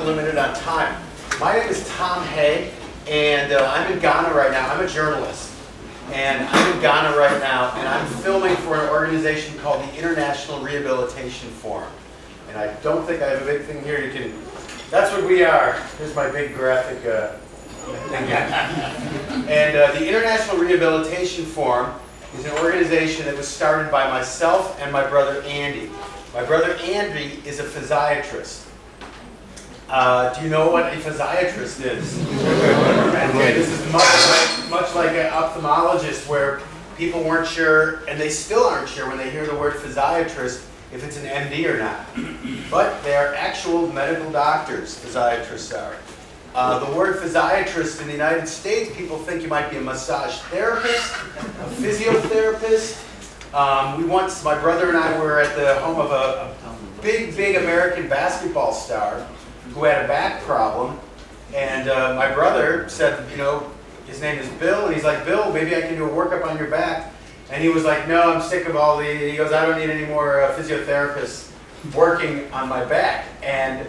limited on time. My name is Tom Haig, and I'm in Ghana right now. I'm a journalist, and I'm in Ghana right now, and I'm filming for an organization called the International Rehabilitation Forum. And I don't think I have a big thing here. You can. That's what we are. Here's my big graphic thing here. And the International Rehabilitation Forum is an organization that was started by myself and my brother Andy. My brother Andy is a physiatrist. Do you know what a physiatrist is? Okay, this is much like an ophthalmologist, where people weren't sure, and they still aren't sure when they hear the word physiatrist, if it's an MD or not. But they are actual medical doctors, physiatrists are. The word physiatrist in the United States, people think you might be a massage therapist, a physiotherapist. My brother and I were at the home of a big American basketball star who had a back problem, and my brother said, you know, his name is Bill, and he's like, Bill, maybe I can do a workup on your back. And he was like, no, I'm sick of all he goes, I don't need any more physiotherapists working on my back. And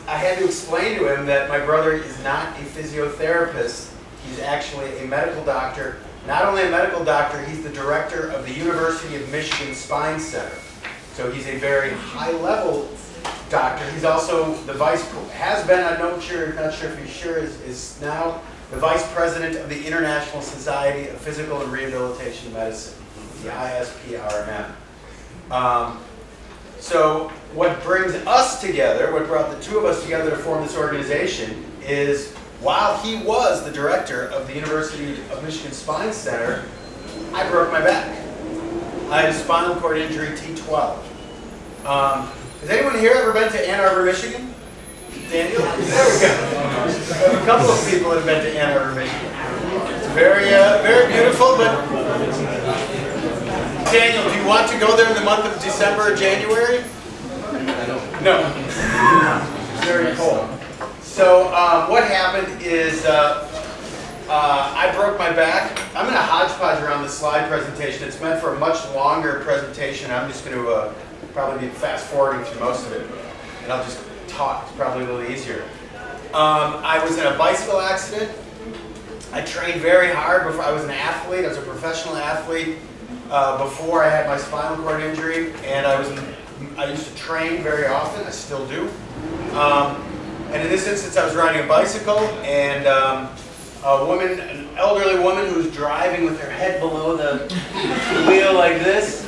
I had to explain to him that my brother is not a physiotherapist. He's actually a medical doctor. Not only a medical doctor, he's the director of the University of Michigan Spine Center. So he's a very high-level doctor. He's also the has been, I'm not sure if he's sure, is now the vice president of the International Society of Physical and Rehabilitation Medicine, the ISPRM. So what brings us together, what brought the two of us together to form this organization is, while he was the director of the University of Michigan Spine Center, I broke my back. I had a spinal cord injury, T12. Has anyone here ever been to Ann Arbor, Michigan? Daniel? There we go. A couple of people have been to Ann Arbor, Michigan. It's very beautiful, but Daniel, do you want to go there in the month of December or January? No. It's very cold. So what happened is I broke my back. I'm going to hodgepodge around the slide presentation. It's meant for a much longer presentation. I'm just going to probably be fast forwarding through most of it, and I'll just talk. It's probably a little easier. I was in a bicycle accident. I trained very hard before. I was an athlete. I was a professional athlete before I had my spinal cord injury, and I used to train very often. I still do. And in this instance, I was riding a bicycle, and an elderly woman who was driving with her head below the wheel like this,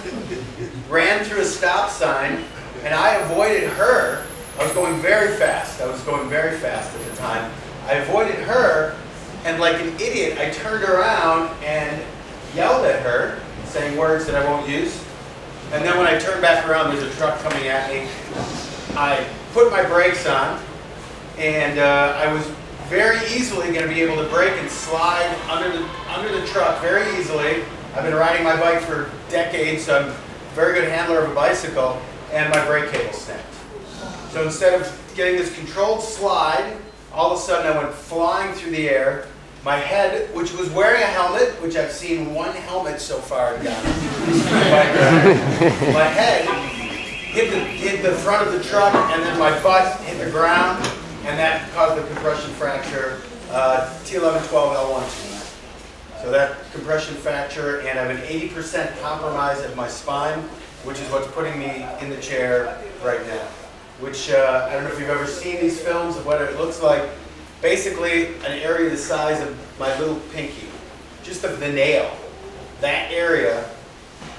ran through a stop sign, and I avoided her. I was going very fast. I was going very fast at the time. I avoided her, and like an idiot, I turned around and yelled at her, saying words that I won't use. And then when I turned back around, there's a truck coming at me. I put my brakes on, and I was very easily going to be able to brake and slide under the truck very easily. I've been riding my bike for decades, so I'm a very good handler of a bicycle, and my brake cable snapped. So instead of getting this controlled slide, all of a sudden I went flying through the air. My head, which was wearing a helmet, which I've seen one helmet so far in Ghana, my head hit the front of the truck, and then my butt hit the ground, and that caused the compression fracture, T1112L1. So that compression fracture, and I have an 80% compromise of my spine, which is what's putting me in the chair right now. Which, I don't know if you've ever seen these films of what it looks like. Basically, an area the size of my little pinky, just of the nail. That area,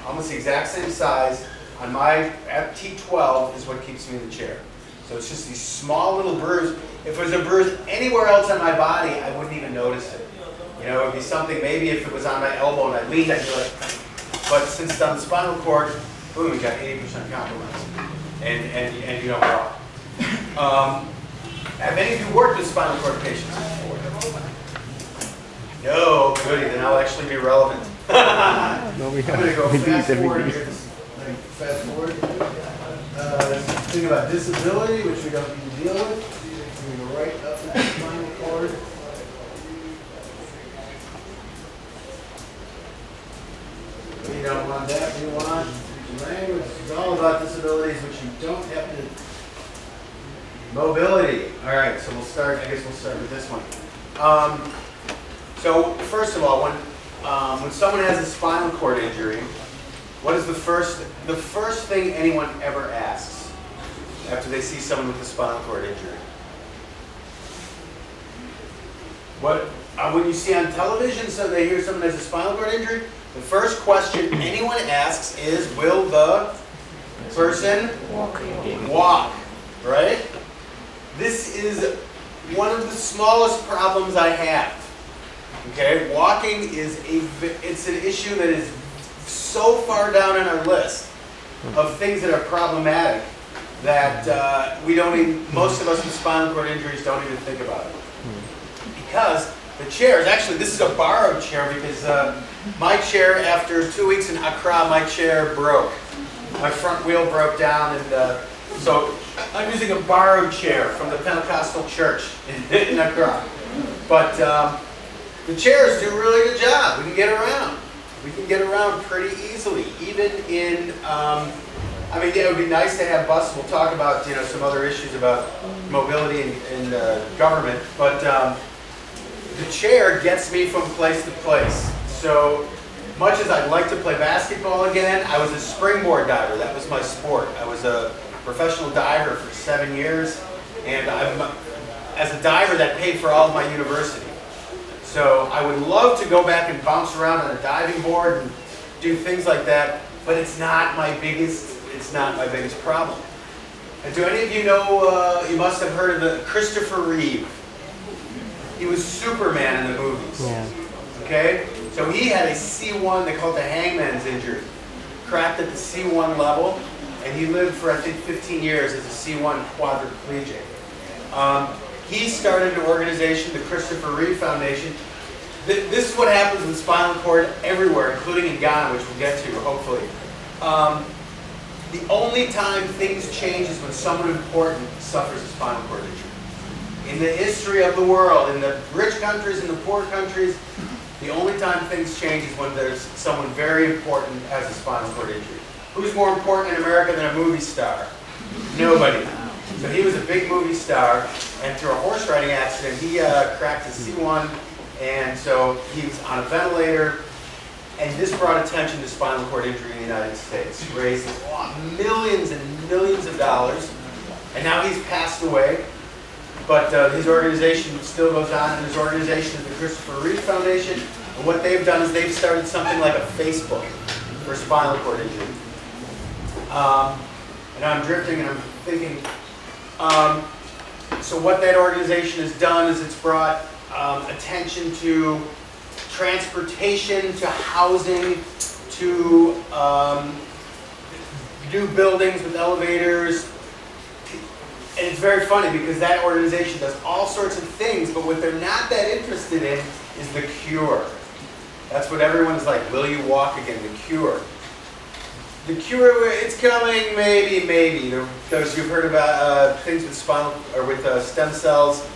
almost the exact same size, on my T12 is what keeps me in the chair. So it's just these small little bruises. If there's a bruise anywhere else on my body, I wouldn't even notice it. You know, it would be something, maybe if it was on my elbow and I leaned, I'd be like, but since it's on the spinal cord, boom, we got 80% compromise. And you know, raw. Have any of you worked with spinal cord patients before? No, goody, then I'll actually be relevant. No, I'm going to go fast forward here. Fast forward. Think about disability, which we don't need to deal with. We're going to go right up to the spinal cord. We don't want that. We want language. It's all about disabilities, which you don't have to Mobility. All right, so we'll start. I guess we'll start with this one. So first of all, when someone has a spinal cord injury, what is the first thing anyone ever asks after they see someone with a spinal cord injury? What when you see on television, so they hear someone has a spinal cord injury, the first question anyone asks is, will the person walk? Right? This is one of the smallest problems I have. Okay, walking it's an issue that is so far down on our list of things that are problematic that most of us with spinal cord injuries don't even think about it. Because the chairs, actually this is a borrowed chair because my chair, after 2 weeks in Accra, my chair broke. My front wheel broke down, and so I'm using a borrowed chair from the Pentecostal church in Accra. But the chairs do a really good job. We can get around. We can get around pretty easily, even in. It would be nice to have buses. We'll talk about some other issues about mobility in government, but the chair gets me from place to place. So much as I'd like to play basketball again, I was a springboard diver. That was my sport. I was a professional diver for 7 years, and as a diver, that paid for all of my university. So I would love to go back and bounce around on a diving board and do things like that, but it's not my biggest problem. And do any of you know, you must have heard of the Christopher Reeve. He was Superman in the movies. Yeah. Okay? So he had a C1, they call it the hangman's injury. Cracked at the C1 level, and he lived for, I think, 15 years as a C1 quadriplegic. He started an organization, the Christopher Reeve Foundation. This is what happens with spinal cord everywhere, including in Ghana, which we'll get to, hopefully. The only time things change is when someone important suffers a spinal cord injury. In the history of the world, in the rich countries and the poor countries, the only time things change is when there's someone very important has a spinal cord injury. Who's more important in America than a movie star? Nobody. So he was a big movie star, and through a horse riding accident, he cracked his C1, and so he was on a ventilator, and this brought attention to spinal cord injury in the United States, raised millions and millions of dollars, and now he's passed away. But his organization still goes on, and his organization is the Christopher Reeve Foundation. And what they've done is they've started something like a Facebook for spinal cord injury. And I'm drifting and I'm thinking. So what that organization has done is it's brought attention to transportation, to housing, to new buildings with elevators. And it's very funny because that organization does all sorts of things, but what they're not that interested in is the cure. That's what everyone's like, will you walk again? The cure. The cure, it's coming, maybe. Those you've heard about things with stem cells.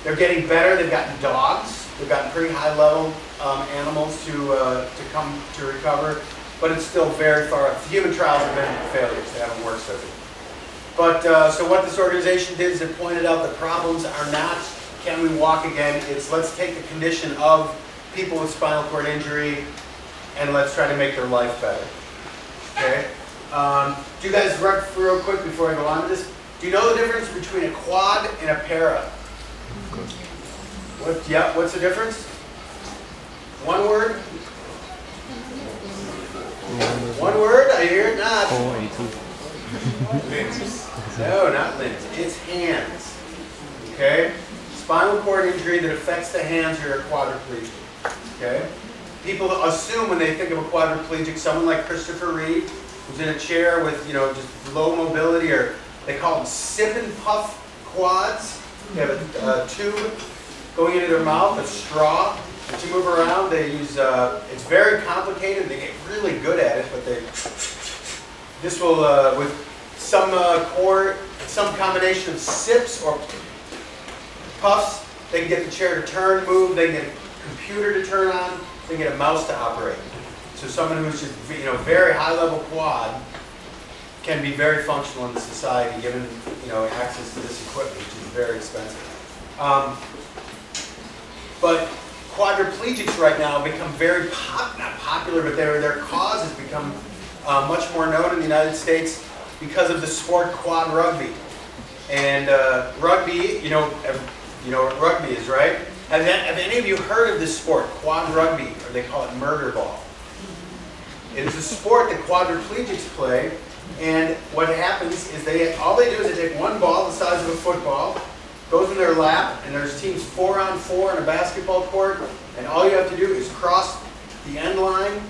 They're getting better. They've gotten dogs. They've gotten pretty high level animals to come to recover, but it's still very far off. The human trials have been failures. They haven't worked so good. But so what this organization did is it pointed out the problems are not, can we walk again? It's let's take the condition of people with spinal cord injury and let's try to make their life better. Okay? Do you guys run through real quick before I go on to this? Do you know the difference between a quad and a para? What's the difference? One word? One word? I hear it not. Limbs. No, not limbs. It's hands. Okay? Spinal cord injury that affects the hands, you're a quadriplegic. Okay? People assume when they think of a quadriplegic, someone like Christopher Reeve, who's in a chair with, just low mobility, or they call them sip and puff quads. They have a tube going into their mouth, a straw. As you move around, they use, it's very complicated. They get really good at it, but this will, with some some combination of sips or puffs, they can get the chair to turn, move, they can get a computer to turn on, they can get a mouse to operate. So someone who's just, very high level quad can be very functional in the society given, access to this equipment, which is very expensive. But quadriplegics right now become very not popular, but their cause has become much more known in the United States because of the sport quad rugby. And rugby, you know what rugby is, right? Have any of you heard of this sport, quad rugby, or they call it murder ball? It is a sport that quadriplegics play, and what happens is all they do is they take one ball the size of a football, goes in their lap, and there's teams 4-on-4 in a basketball court, and all you have to do is cross the end line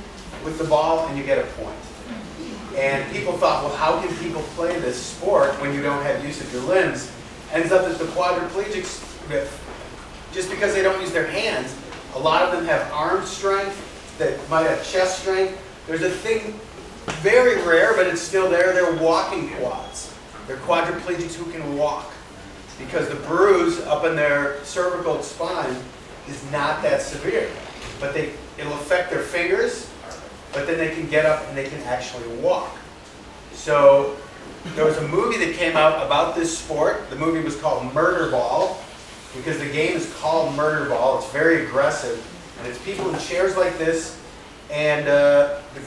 with the ball and you get a point. And people thought, well, how can people play this sport when you don't have use of your limbs? Ends up that the quadriplegics, just because they don't use their hands, a lot of them have arm strength, that might have chest strength. There's a thing, very rare, but it's still there, they're walking quads. They're quadriplegics who can walk, because the bruise up in their cervical spine is not that severe. But it'll affect their fingers, but then they can get up and they can actually walk. So there was a movie that came out about this sport. The movie was called Murder Ball, because the game is called Murder Ball. It's very aggressive, and it's people in chairs like this, and they